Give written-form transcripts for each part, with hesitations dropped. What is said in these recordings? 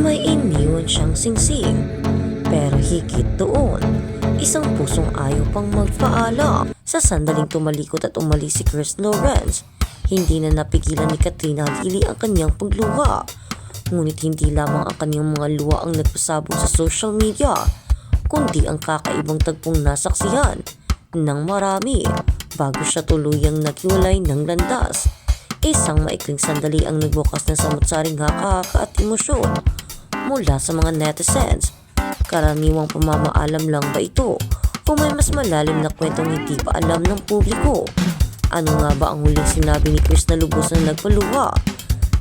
may iniwan siyang singsing. Pero higit doon, isang pusong ayaw pang magpaalam. Sa sandaling tumalikod at umalis si Chris Lawrence, hindi na napigilan ni Katrina Lily ang kanyang pagluha. Ngunit hindi lamang ang kanyang mga luha ang nagpasabog sa social media, kundi ang kakaibang tagpong nasaksihan ng marami bago siya tuluyang naghiwalay ng landas. Isang maikling sandali ang nagbukas ng samot-saring haka-haka at emosyon mula sa mga netizens. Karaniwang pamamaalam lang ba ito o may mas malalim na kwentong hindi pa alam ng publiko? Ano nga ba ang huling sinabi ni Chris na lubos na nagpaluha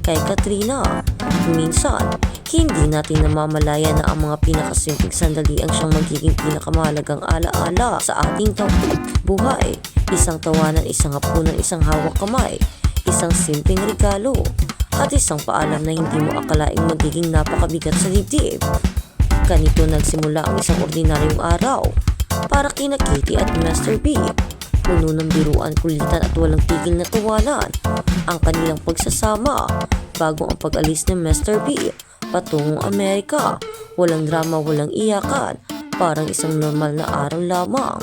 kay Katrina? Minsan, hindi natin namamalaya na ang mga pinakasimpleng sandali ang siyang magiging pinakamahalagang alaala sa ating buhay. Isang tawanan, isang hapunan, isang hawak kamay, isang simpleng regalo, at isang paalam na hindi mo akalaing magiging napakabigat sa dibdib. Ganito nagsimula ang isang ordinaryong araw para kina Katie at Mr. B. Puno ng biruan, kulitan at walang tigil na tawanan ang kanilang pagsasama bago ang pag-alis ni Mr. B patungong Amerika. Walang drama, walang iyakan, parang isang normal na araw lamang.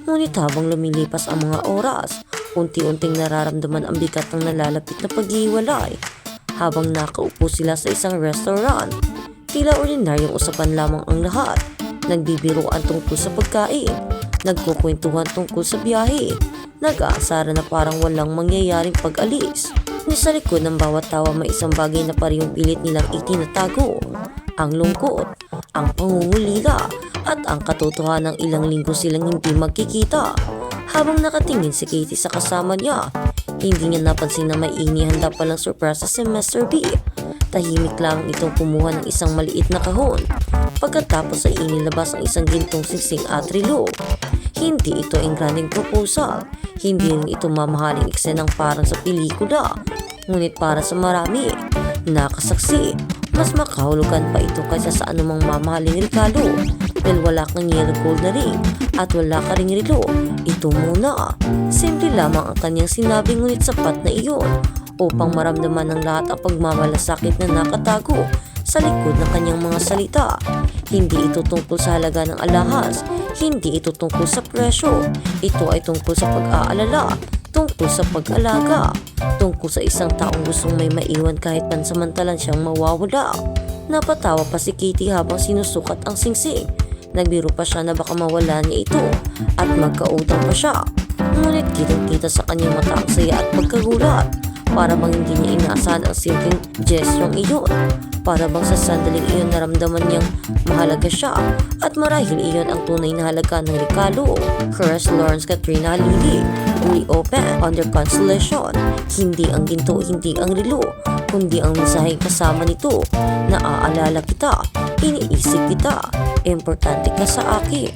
Ngunit habang lumilipas ang mga oras, unti-unting nararamdaman ang bigat ng nalalapit na paghiwalay. Habang nakaupo sila sa isang restaurant, tila ordinaryong usapan lamang ang lahat. Nagbibiruan tungkol sa pagkain, nagkukwentuhan tungkol sa biyahe, nag-aasara na parang walang mangyayaring pag-alis. Ni sa likod ng bawat tawa may isang bagay na parehong pilit nilang itinatago: ang lungkot, ang pangungulila, at ang katotohanan ng ilang linggo silang hindi magkikita. Habang nakatingin si Katie sa kasama niya, hindi niya napansin na may inihanda palang sorpresa si Mr. B. Tahimik lang itong kumuha ng isang maliit na kahon. Pagkatapos ay inilabas ang isang gintong singsing at relo. Hindi ito ang granding proposal. Hindi rin ito mamahaling eksenang parang sa pelikula. Ngunit para sa marami, nakasaksi, mas makahulugan pa ito kaysa sa anumang mamahaling regalo. Dahil wala kang yellow gold na ring at wala ka ring relo, ito muna. Simple lamang ang kanyang sinabi, ngunit sapat na iyon upang maramdaman ng lahat ang pagmamalasakit na nakatago sa likod ng kanyang mga salita. Hindi ito tungkol sa halaga ng alahas, hindi ito tungkol sa presyo, ito ay tungkol sa pag-aalala, tungkol sa pag-alaga, tungkol sa isang taong gustong may maiwan kahit pansamantalan siyang mawawala. Napatawa pa si Katie habang sinusukat ang singsing. Nagbiro pa siya na baka mawala niya ito at magkautang pa siya. Ngunit kitang-kita sa kanyang mata ang saya at pagkagulat. Para bang hindi niya inaasahan ang simpleng gestyong iyon. Para bang sa sandaling iyon naramdaman niyang mahalaga siya, at marahil iyon ang tunay na halaga ng regalo. Chris Lawrence, Katrina Lily, fully open, under constellation. Hindi ang ginto, hindi ang relo, kundi ang mensaheng kasama nito. Naaalala kita, iniisip kita, importante ka sa akin.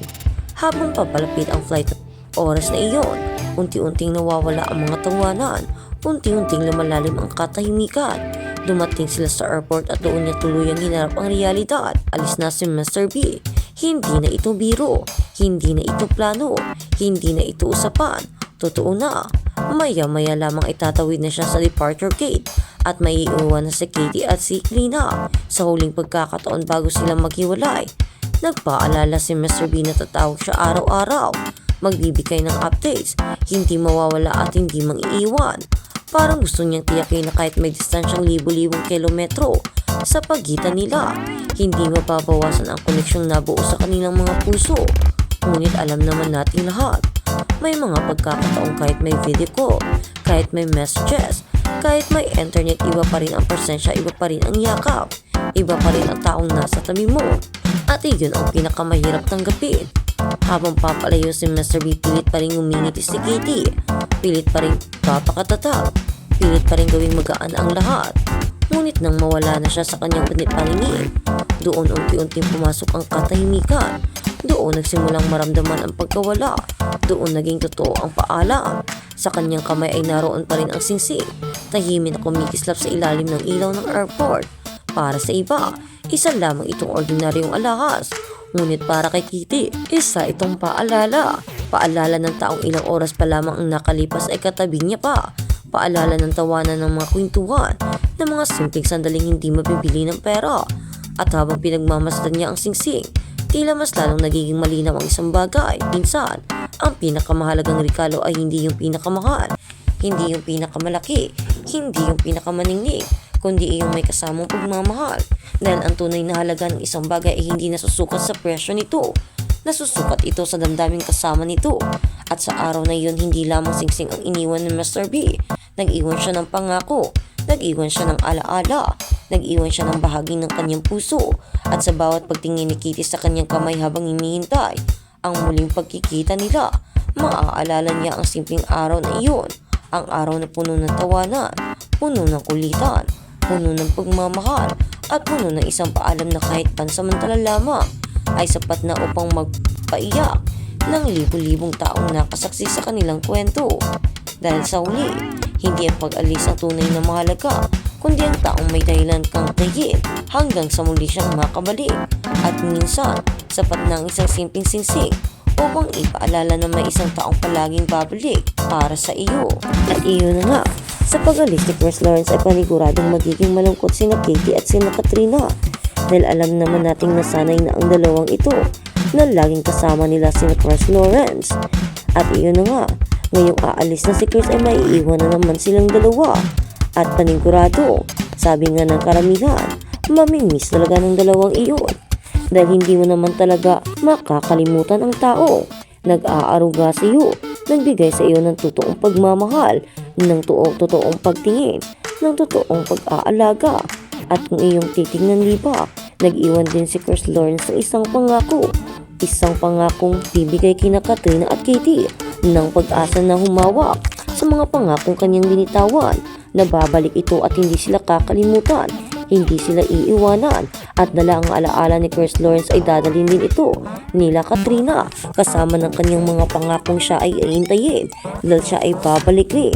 Habang papalapit ang flight oras na iyon, unti-unting nawawala ang mga tawanan. Unti-unting lumalalim ang katahimikan. Dumating sila sa airport at doon niya tuluyang hinarap ang realidad. Alis na si Mr. B. Hindi na ito biro, hindi na ito plano, hindi na ito usapan. Totoo na. Maya-maya lamang itatawid na siya sa departure gate at may iuwan na si Katie at si Rina. Sa huling pagkakataon bago sila maghiwalay, nagpaalala si Mr. B na tatawag siya araw-araw, magbibigay ng updates, hindi mawawala at hindi mang-iiwan. Parang gusto niyang tiyakin na kahit may distansyang libo-libong kilometro sa pagitan nila, hindi mababawasan ang koneksyong nabuo sa kanilang mga puso. Ngunit alam naman nating lahat, may mga pagkakataong kahit may video call, kahit may messages, kahit may internet, iba pa rin ang presensya, iba pa rin ang yakap, iba pa rin ang taong nasa tabi mo. At iyon ang pinakamahirap tanggapin. Habang papalayo si Mr. B, pilit pa rin umingiti si Katie. Pilit pa rin papakatatag. Pilit pa rin gawing magaan ang lahat. Ngunit nang mawala na siya sa kanyang paningin, doon unti-unting pumasok ang katahimikan. Doon nagsimulang maramdaman ang pagkawala. Doon naging totoo ang paalam. Sa kanyang kamay ay naroon pa rin ang singsing. Tahimik na kumikislap sa ilalim ng ilaw ng airport. Para sa iba, isa lamang itong ordinaryong alahas. Ngunit para kay Katie, isa itong paalala. Paalala ng taong ilang oras pa lamang ang nakalipas ay katabi niya pa. Paalala ng tawanan ng mga kwentuhan, ng mga simpleng sandaling hindi mabibili ng pera. At habang pinagmamasdan niya ang singsing, tila mas lalong nagiging malinaw ang isang bagay. Minsan, ang pinakamahalagang regalo ay hindi yung pinakamahal, hindi yung pinakamalaki, hindi yung pinakamaningning, kundi yung may kasamang pagmamahal. Dahil ang tunay na halaga ng isang bagay ay hindi nasusukat sa presyo nito. Nasusukat ito sa damdaming kasama nito. At sa araw na iyon, hindi lamang singsing ang iniwan ni Mr. B. Nag-iwan siya ng pangako, nag-iwan siya ng alaala, nag-iwan siya ng bahagi ng kanyang puso. At sa bawat pagtingin ni Kitty sa kanyang kamay habang hinihintay ang muling pagkikita nila, maaalala niya ang simpleng araw na iyon. Ang araw na puno ng tawanan, puno ng kulitan, puno ng pagmamahal, at puno ng isang paalam na kahit pansamantala lamang ay sapat na upang magpaiyak ng libu-libong taong nakasaksi sa kanilang kwento. Dahil sa huli, hindi ang pag-alis ang tunay na mahalaga, kundi ang taong may dahilan kang tayin hanggang sa muli siyang makabalik. At minsan, sapat na ang isang simpleng singsing upang ipaalala na may isang taong palaging babalik para sa iyo. At iyon na nga, sa pag-alis ni Chris Lawrence ay paniguradong magiging malungkot sina Katie at sina Katrina. Dahil alam naman nating nasanay na ang dalawang ito na laging kasama nila sina Chris Lawrence. At iyon na nga, ngayong aalis na si Chris ay maiiwan na naman silang dalawa. At panigurado, sabi nga ng karamihan, mamimiss talaga ng dalawang iyon. Dahil hindi mo naman talaga makakalimutan ang tao. Nag-aaruga sa iyo, nagbigay sa iyo ng totoong pagmamahal, ng totoong pagtingin, ng totoong pag-aalaga. At kung iyong titignan liba, nag-iwan din si Chris Lawrence ng isang pangako. Isang pangakong bibigay kina Katrina at Katie ng pag-asa na humawak sa mga pangakong kanyang binitawan na babalik ito at hindi sila kakalimutan. Hindi sila iiwanan at dala ang alaala ni Chris Lawrence ay dadalhin din ito nila Katrina kasama ng kanyang mga pangakong siya ay iintayin dahil siya ay babalik rin.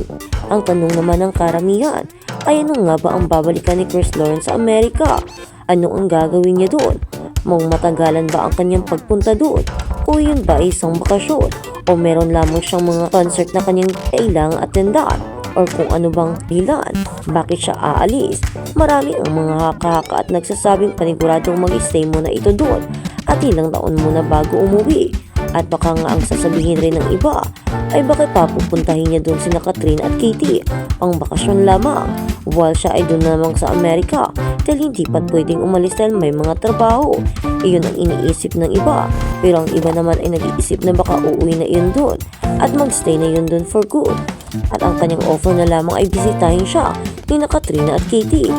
Ang tanong naman ng karamihan ay ano nga ba ang babalikan ni Chris Lawrence sa Amerika? Ano ang gagawin niya doon? Matagalan ba ang kanyang pagpunta doon? O yun ba ay isang bakasyon? O meron lamang siyang mga concert na kanyang kailangang atendan? Or kung ano bang dahilan, bakit siya aalis? Marami ang mga haka-haka at nagsasabing paniguradong mag-stay muna ito doon at ilang taon muna bago umuwi. At baka nga ang sasabihin rin ng iba ay bakit papupuntahin niya doon sina Katrina at Katie pang bakasyon lamang while siya ay doon lamang sa Amerika dahil hindi pa pwedeng umalis dahil may mga trabaho. Iyon ang iniisip ng iba, pero ang iba naman ay nag-iisip na baka uuwi na iyon doon at magstay na yun doon for good. At ang kanyang offer na lamang ay bisitahin siya ni Katrina at Katie